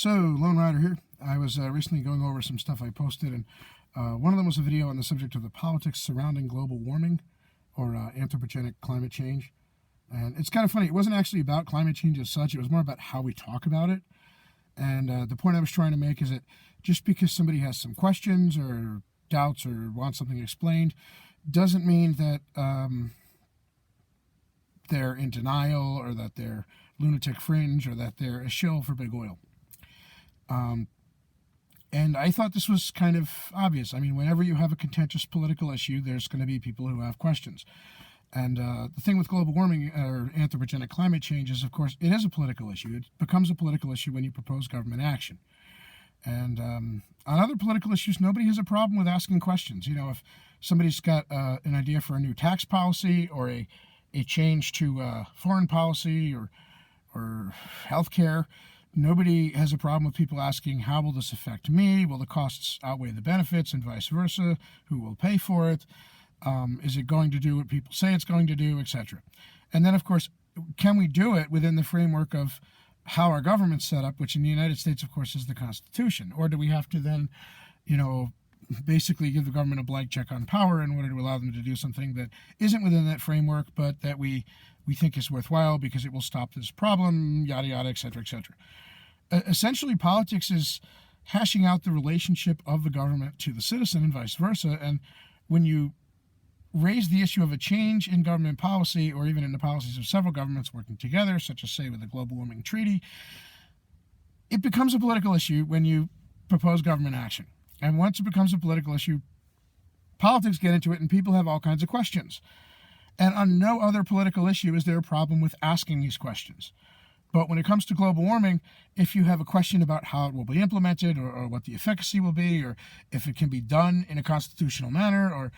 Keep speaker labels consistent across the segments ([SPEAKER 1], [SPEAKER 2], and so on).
[SPEAKER 1] So, Lone Rider here. I was recently going over some stuff I posted, and one of them was a video on the subject of the politics surrounding global warming or anthropogenic climate change. And it's kind of funny. It wasn't actually about climate change as such. It was more about how we talk about it. And the point I was trying to make is that just because somebody has some questions or doubts or wants something explained doesn't mean that they're in denial or that they're lunatic fringe or that they're a shill for big oil. And I thought this was kind of obvious. I mean, whenever you have a contentious political issue, there's going to be people who have questions. And the thing with global warming or anthropogenic climate change is, of course, it is a political issue. It becomes a political issue when you propose government action. And on other political issues, nobody has a problem with asking questions. You know, if somebody's got an idea for a new tax policy or a change to foreign policy or healthcare, nobody has a problem with people asking, how will this affect me? Will the costs outweigh the benefits and vice versa? Who will pay for it? Is it going to do what people say it's going to do, etc.? And then, of course, can we do it within the framework of how our government's set up, which in the United States, of course, is the Constitution? Or do we have to then, basically give the government a blank check on power in order to allow them to do something that isn't within that framework, but that we think is worthwhile because it will stop this problem, yada, yada, etc., etc. Essentially, politics is hashing out the relationship of the government to the citizen and vice versa. And when you raise the issue of a change in government policy or even in the policies of several governments working together, such as, say, with the Global Warming Treaty, it becomes a political issue when you propose government action. And once it becomes a political issue, politics get into it and people have all kinds of questions. And on no other political issue is there a problem with asking these questions. But when it comes to global warming, if you have a question about how it will be implemented or what the efficacy will be or if it can be done in a constitutional manner or,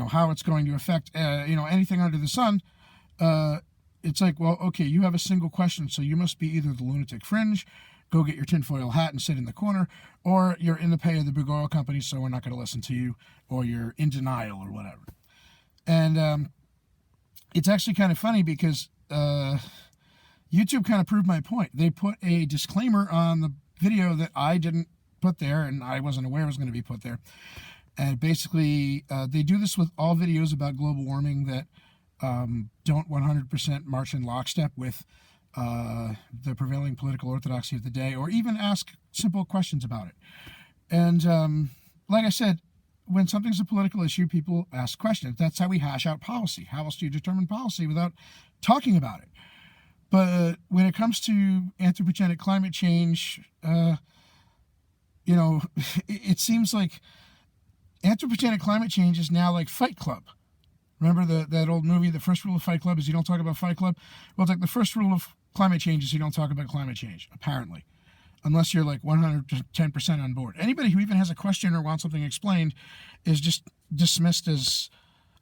[SPEAKER 1] how it's going to affect, anything under the sun, it's like, well, okay, you have a single question, so you must be either the lunatic fringe, go get your tinfoil hat and sit in the corner, or you're in the pay of the big oil companies, so we're not going to listen to you, or you're in denial or whatever. And it's actually kind of funny because YouTube kind of proved my point. They put a disclaimer on the video that I didn't put there, and I wasn't aware it was going to be put there. And basically, they do this with all videos about global warming that don't 100% march in lockstep with the prevailing political orthodoxy of the day, or even ask simple questions about it. And like I said, when something's a political issue, people ask questions. That's how we hash out policy. How else do you determine policy without talking about it? But when it comes to anthropogenic climate change, it seems like anthropogenic climate change is now like Fight Club. Remember that old movie, The First Rule of Fight Club is you don't talk about Fight Club? Well, it's like the first rule of climate change is you don't talk about climate change, apparently. Unless you're like 110% on board. Anybody who even has a question or wants something explained is just dismissed as,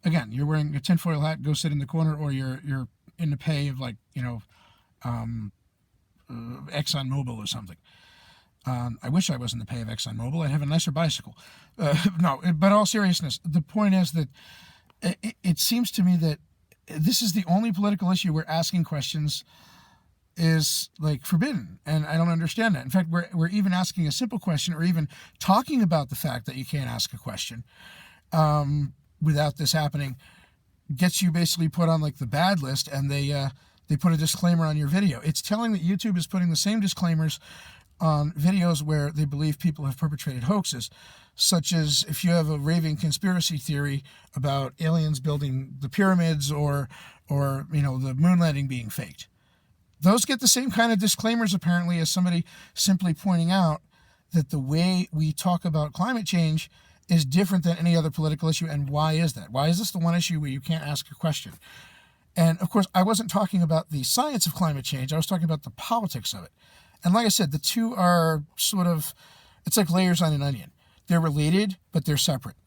[SPEAKER 1] again, you're wearing a tinfoil hat, go sit in the corner, or you're in the pay of ExxonMobil or something. I wish I was in the pay of ExxonMobil. I'd have a nicer bicycle. No, but all seriousness, the point is that it seems to me that this is the only political issue where asking questions is like forbidden, and I don't understand that. In fact, we're even asking a simple question or even talking about the fact that you can't ask a question without this happening gets you basically put on like the bad list, and they put a disclaimer on your video. It's telling that YouTube is putting the same disclaimers on videos where they believe people have perpetrated hoaxes, such as if you have a raving conspiracy theory about aliens building the pyramids or the moon landing being faked. Those get the same kind of disclaimers, apparently, as somebody simply pointing out that the way we talk about climate change is different than any other political issue. And why is that? Why is this the one issue where you can't ask a question? And, of course, I wasn't talking about the science of climate change. I was talking about the politics of it. And like I said, the two are sort of, it's like layers on an onion. They're related, but they're separate.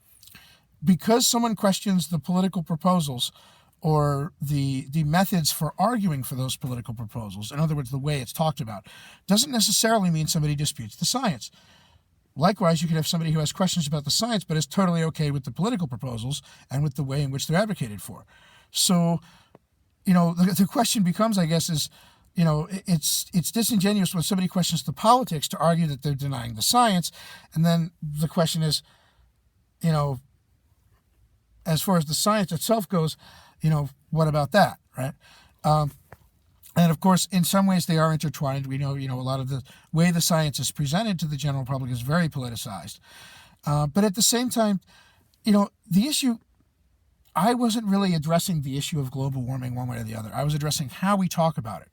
[SPEAKER 1] Because someone questions the political proposals or the methods for arguing for those political proposals, in other words, the way it's talked about, doesn't necessarily mean somebody disputes the science. Likewise, you could have somebody who has questions about the science but is totally okay with the political proposals and with the way in which they're advocated for. So, the question becomes, I guess, is, it's disingenuous when somebody questions the politics to argue that they're denying the science. And then the question is, as far as the science itself goes, what about that, right? And of course, in some ways they are intertwined. We know, a lot of the way the science is presented to the general public is very politicized. But at the same time, the issue, I wasn't really addressing the issue of global warming one way or the other. I was addressing how we talk about it.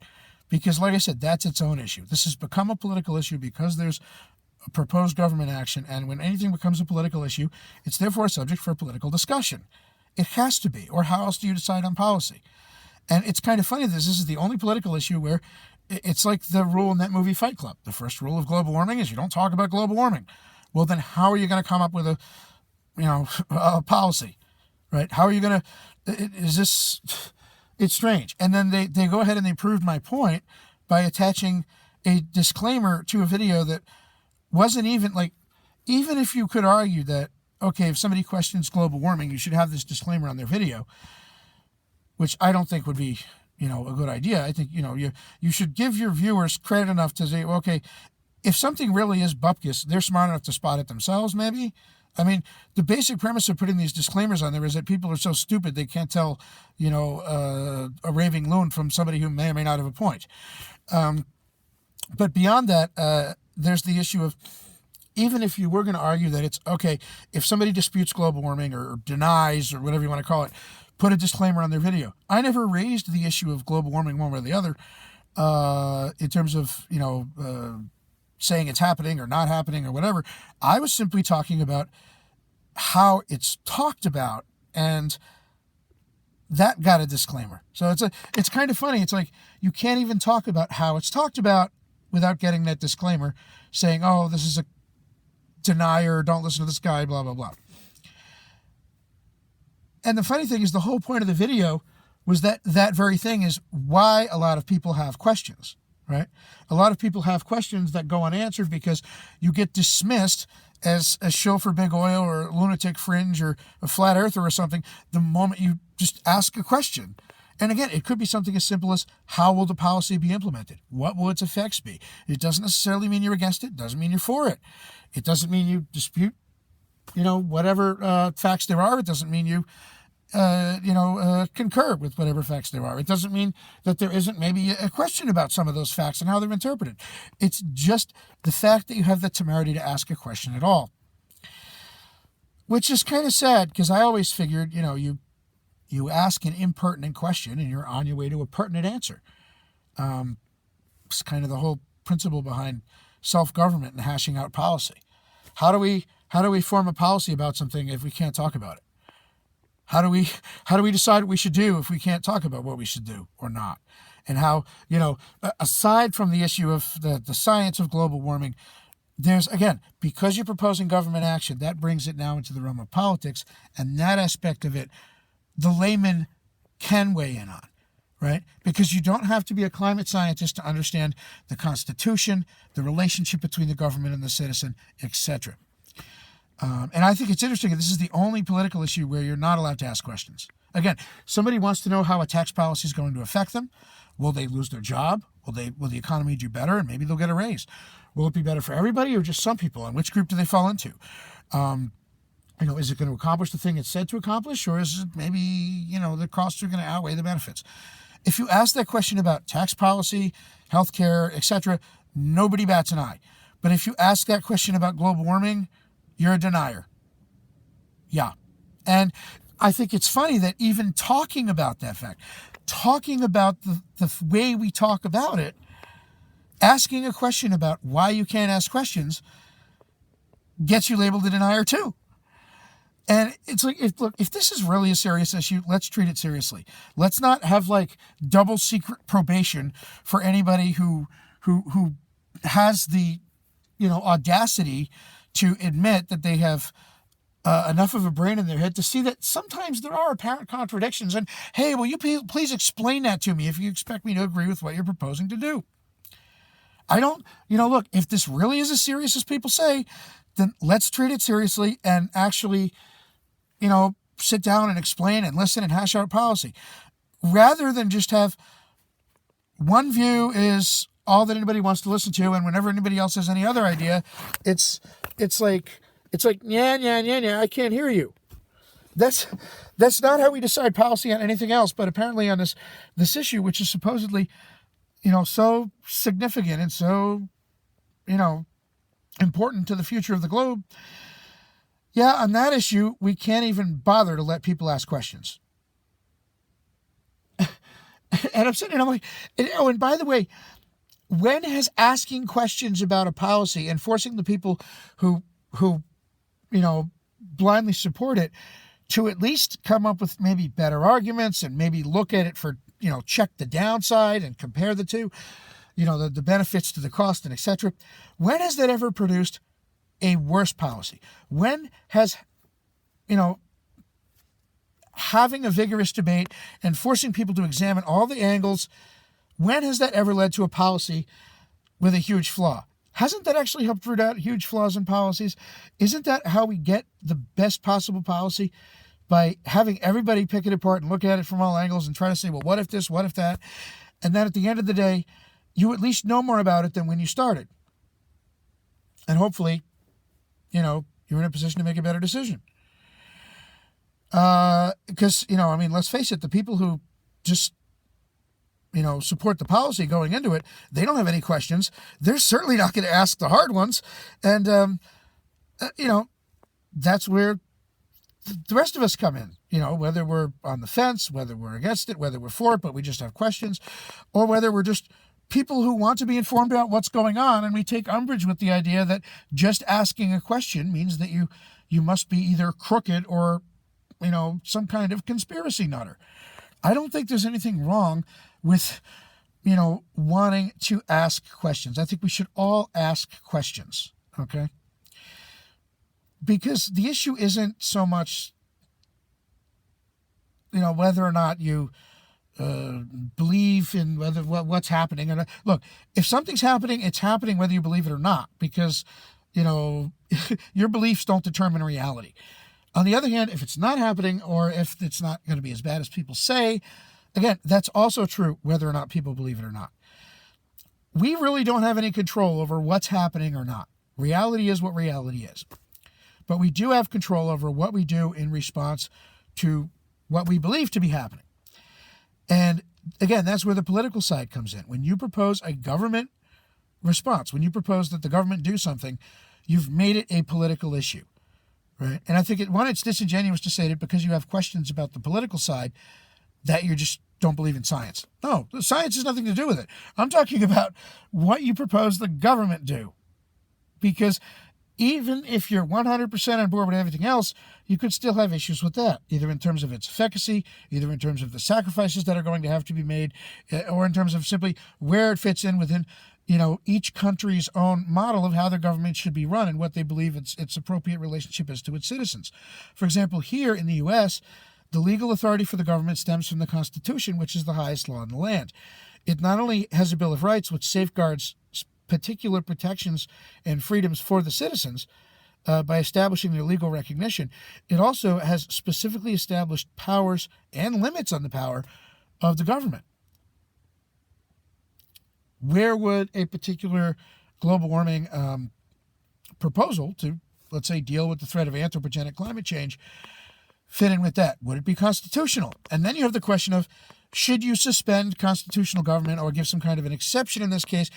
[SPEAKER 1] Because like I said, that's its own issue. This has become a political issue because there's a proposed government action. And when anything becomes a political issue, it's therefore a subject for political discussion. It has to be. Or how else do you decide on policy? And it's kind of funny that this is the only political issue where it's like the rule in that movie Fight Club. The first rule of global warming is you don't talk about global warming. Well, then how are you going to come up with a policy, right? How are you going to, it's strange. And then they go ahead and they proved my point by attaching a disclaimer to a video that wasn't even even if you could argue that, okay, if somebody questions global warming, you should have this disclaimer on their video, which I don't think would be, a good idea. I think, you should give your viewers credit enough to say, okay, if something really is bupkis, they're smart enough to spot it themselves, maybe. I mean, the basic premise of putting these disclaimers on there is that people are so stupid they can't tell, a raving loon from somebody who may or may not have a point. But beyond that, there's the issue of, even if you were going to argue that it's okay, if somebody disputes global warming or denies or whatever you want to call it, put a disclaimer on their video. I never raised the issue of global warming one way or the other in terms of, saying it's happening or not happening or whatever. I was simply talking about how it's talked about, and that got a disclaimer. So it's kind of funny. It's like you can't even talk about how it's talked about without getting that disclaimer saying, oh, this is a denier, don't listen to this guy, blah, blah, blah. And the funny thing is, the whole point of the video was that very thing is why a lot of people have questions, right? A lot of people have questions that go unanswered because you get dismissed as a shill for big oil or a lunatic fringe or a flat earther or something the moment you just ask a question. And again, it could be something as simple as, how will the policy be implemented? What will its effects be? It doesn't necessarily mean you're against it. It doesn't mean you're for it. It doesn't mean you dispute, whatever facts there are. It doesn't mean you concur with whatever facts there are. It doesn't mean that there isn't maybe a question about some of those facts and how they're interpreted. It's just the fact that you have the temerity to ask a question at all. Which is kind of sad, because I always figured, you ask an impertinent question and you're on your way to a pertinent answer. It's kind of the whole principle behind self-government and hashing out policy. How do we form a policy about something if we can't talk about it? How do we decide what we should do if we can't talk about what we should do or not? And how, aside from the issue of the science of global warming, there's, again, because you're proposing government action, that brings it now into the realm of politics, and that aspect of it, the layman can weigh in on, right? Because you don't have to be a climate scientist to understand the Constitution, the relationship between the government and the citizen, etc. And I think it's interesting that this is the only political issue where you're not allowed to ask questions. Again, somebody wants to know how a tax policy is going to affect them. Will they lose their job? Will the economy do better, and maybe they'll get a raise? Will it be better for everybody or just some people? And which group do they fall into? Is it going to accomplish the thing it's said to accomplish, or is it maybe, the costs are going to outweigh the benefits? If you ask that question about tax policy, healthcare, etc., nobody bats an eye. But if you ask that question about global warming, you're a denier. Yeah. And I think it's funny that even talking about that fact, talking about the way we talk about it, asking a question about why you can't ask questions gets you labeled a denier too. And it's like, if this is really a serious issue, let's treat it seriously. Let's not have double secret probation for anybody who has the, audacity to admit that they have enough of a brain in their head to see that sometimes there are apparent contradictions. And, hey, will you please explain that to me if you expect me to agree with what you're proposing to do? I don't, look, if this really is as serious as people say, then let's treat it seriously and actually, sit down and explain and listen and hash out policy, rather than just have one view is all that anybody wants to listen to, and whenever anybody else has any other idea, it's like yeah, I can't hear you. That's not how we decide policy on anything else, but apparently on this issue, which is supposedly, so significant and so, important to the future of the globe. Yeah, on that issue, we can't even bother to let people ask questions. And I'm sitting there, I'm like, and by the way, when has asking questions about a policy and forcing the people who blindly support it to at least come up with maybe better arguments and maybe look at it for, check the downside and compare the two, the benefits to the cost and etc. When has that ever produced a worse policy? When has, having a vigorous debate and forcing people to examine all the angles, when has that ever led to a policy with a huge flaw? Hasn't that actually helped root out huge flaws in policies? Isn't that how we get the best possible policy? By having everybody pick it apart and look at it from all angles and try to say, well, what if this, what if that? And then at the end of the day, you at least know more about it than when you started. And hopefully, you're in a position to make a better decision. Because, let's face it, the people who just, support the policy going into it, they don't have any questions. They're certainly not going to ask the hard ones. And, that's where the rest of us come in, whether we're on the fence, whether we're against it, whether we're for it, but we just have questions, or whether we're just people who want to be informed about what's going on, and we take umbrage with the idea that just asking a question means that you must be either crooked or, some kind of conspiracy nutter. I don't think there's anything wrong with, wanting to ask questions. I think we should all ask questions, okay? Because the issue isn't so much, whether or not you believe in what's happening. And look, if something's happening, it's happening whether you believe it or not, because, your beliefs don't determine reality. On the other hand, if it's not happening, or if it's not going to be as bad as people say, again, that's also true whether or not people believe it or not. We really don't have any control over what's happening or not. Reality is what reality is. But we do have control over what we do in response to what we believe to be happening. And again, that's where the political side comes in. When you propose a government response, when you propose that the government do something, you've made it a political issue, right? And I think, it's disingenuous to say that because you have questions about the political side that you just don't believe in science. No, science has nothing to do with it. I'm talking about what you propose the government do. Because even if you're 100% on board with everything else, you could still have issues with that, either in terms of its efficacy, either in terms of the sacrifices that are going to have to be made, or in terms of simply where it fits in within, each country's own model of how their government should be run and what they believe its appropriate relationship is to its citizens. For example, here in the U.S., the legal authority for the government stems from the Constitution, which is the highest law in the land. It not only has a Bill of Rights, which safeguards particular protections and freedoms for the citizens by establishing their legal recognition, it also has specifically established powers and limits on the power of the government. Where would a particular global warming proposal to, let's say, deal with the threat of anthropogenic climate change fit in with that? Would it be constitutional? And then you have the question of, should you suspend constitutional government or give some kind of an exception in this case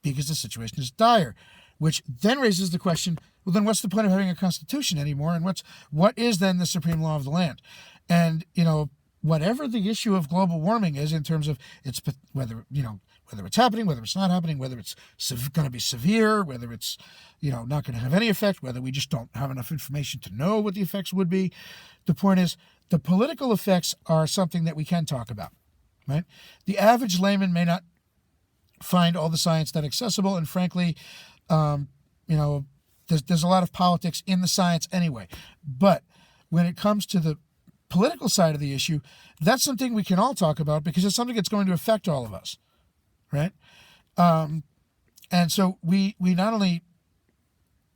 [SPEAKER 1] because the situation is dire? Which then raises the question, well, then what's the point of having a constitution anymore? And what is then the supreme law of the land? And, whatever the issue of global warming is in terms of whether it's happening, whether it's not happening, whether it's going to be severe, whether it's, not going to have any effect, whether we just don't have enough information to know what the effects would be. The point is, the political effects are something that we can talk about, right? The average layman may not find all the science that accessible, and frankly, there's a lot of politics in the science anyway. But when it comes to the political side of the issue, that's something we can all talk about because it's something that's going to affect all of us, right? And so we not only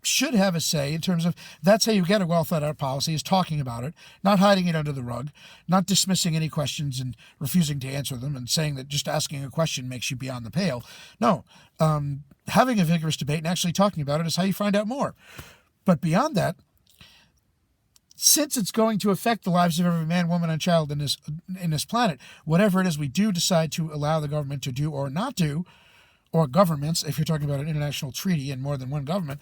[SPEAKER 1] should have a say in terms of that's how you get a well thought out policy, is talking about it, not hiding it under the rug, not dismissing any questions and refusing to answer them and saying that just asking a question makes you beyond the pale. No, having a vigorous debate and actually talking about it is how you find out more. But beyond that, since it's going to affect the lives of every man, woman, and child in this planet, whatever it is we do decide to allow the government to do or not do, or governments, if you're talking about an international treaty and more than one government,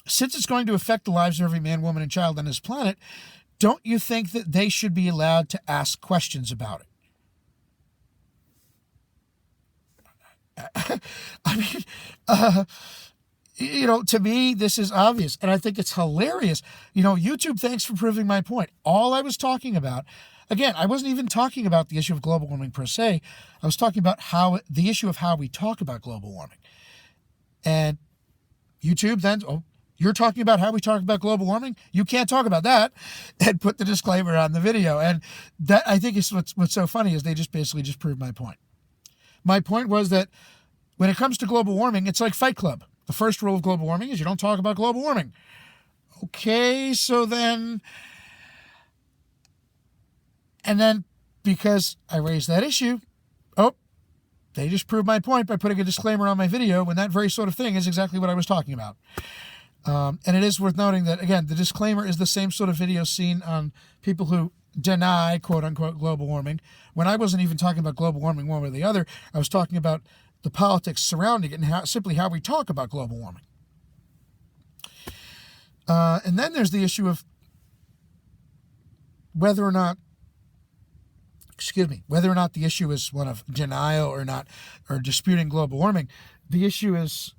[SPEAKER 1] since it's going to affect the lives of every man, woman, and child on this planet, don't you think that they should be allowed to ask questions about it? I mean, to me, this is obvious, and I think it's hilarious. YouTube, thanks for proving my point. All I was talking about, again, I wasn't even talking about the issue of global warming per se. I was talking about the issue of how we talk about global warming. And YouTube then, you're talking about how we talk about global warming? You can't talk about that, and put the disclaimer on the video. And that, I think, is what's so funny, is they just basically just proved my point. My point was that when it comes to global warming, it's like Fight Club. The first rule of global warming is you don't talk about global warming. Okay, so then, and then because I raised that issue, they just proved my point by putting a disclaimer on my video when that very sort of thing is exactly what I was talking about. And it is worth noting that, again, the disclaimer is the same sort of video seen on people who deny, quote unquote, global warming. When I wasn't even talking about global warming one way or the other, I was talking about the politics surrounding it and simply how we talk about global warming. And then there's the issue of whether or not the issue is one of denial or not, or disputing global warming. The issue is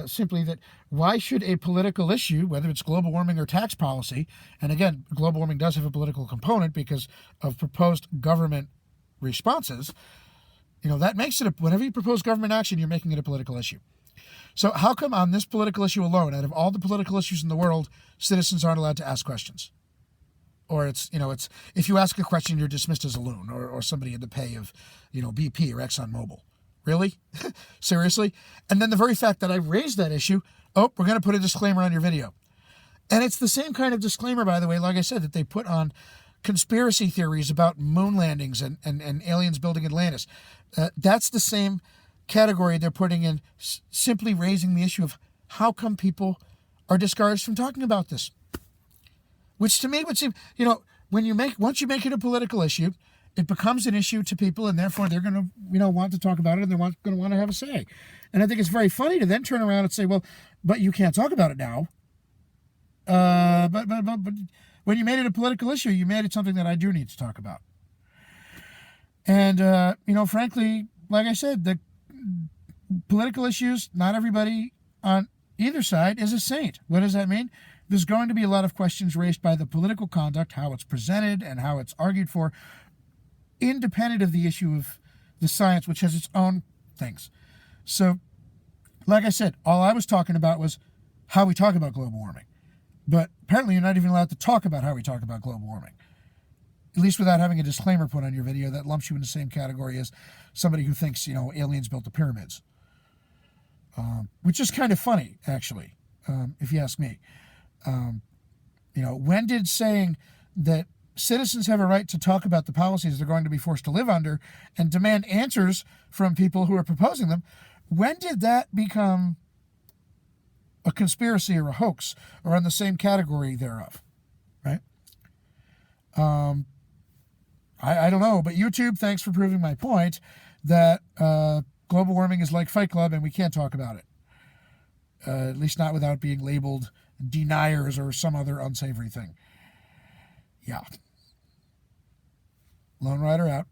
[SPEAKER 1] simply that why should a political issue, whether it's global warming or tax policy, and again, global warming does have a political component because of proposed government responses, that makes it whenever you propose government action, you're making it a political issue. So how come on this political issue alone, out of all the political issues in the world, citizens aren't allowed to ask questions? Or it's if you ask a question, you're dismissed as a loon or somebody in the pay of, BP or ExxonMobil. Really? Seriously? And then the very fact that I raised that issue, we're going to put a disclaimer on your video. And it's the same kind of disclaimer, by the way, like I said, that they put on conspiracy theories about moon landings and aliens building Atlantis. That's the same category they're putting in simply raising the issue of how come people are discouraged from talking about this. Which to me would seem, once you make it a political issue, it becomes an issue to people, and therefore they're going to, want to talk about it, and they're going to want to have a say. And I think it's very funny to then turn around and say, well, but you can't talk about it now. But when you made it a political issue, you made it something that I do need to talk about. And, frankly, like I said, the political issues, not everybody on either side is a saint. What does that mean? There's going to be a lot of questions raised by the political conduct, how it's presented and how it's argued for, independent of the issue of the science, which has its own things. So, like I said, all I was talking about was how we talk about global warming. But apparently you're not even allowed to talk about how we talk about global warming. At least without having a disclaimer put on your video that lumps you in the same category as somebody who thinks, aliens built the pyramids. Which is kind of funny, actually, if you ask me. When did saying that citizens have a right to talk about the policies they're going to be forced to live under and demand answers from people who are proposing them, when did that become a conspiracy or a hoax or in the same category thereof, right? I don't know, but YouTube, thanks for proving my point that global warming is like Fight Club and we can't talk about it. At least not without being labeled deniers or some other unsavory thing. Yeah. Lone Rider out.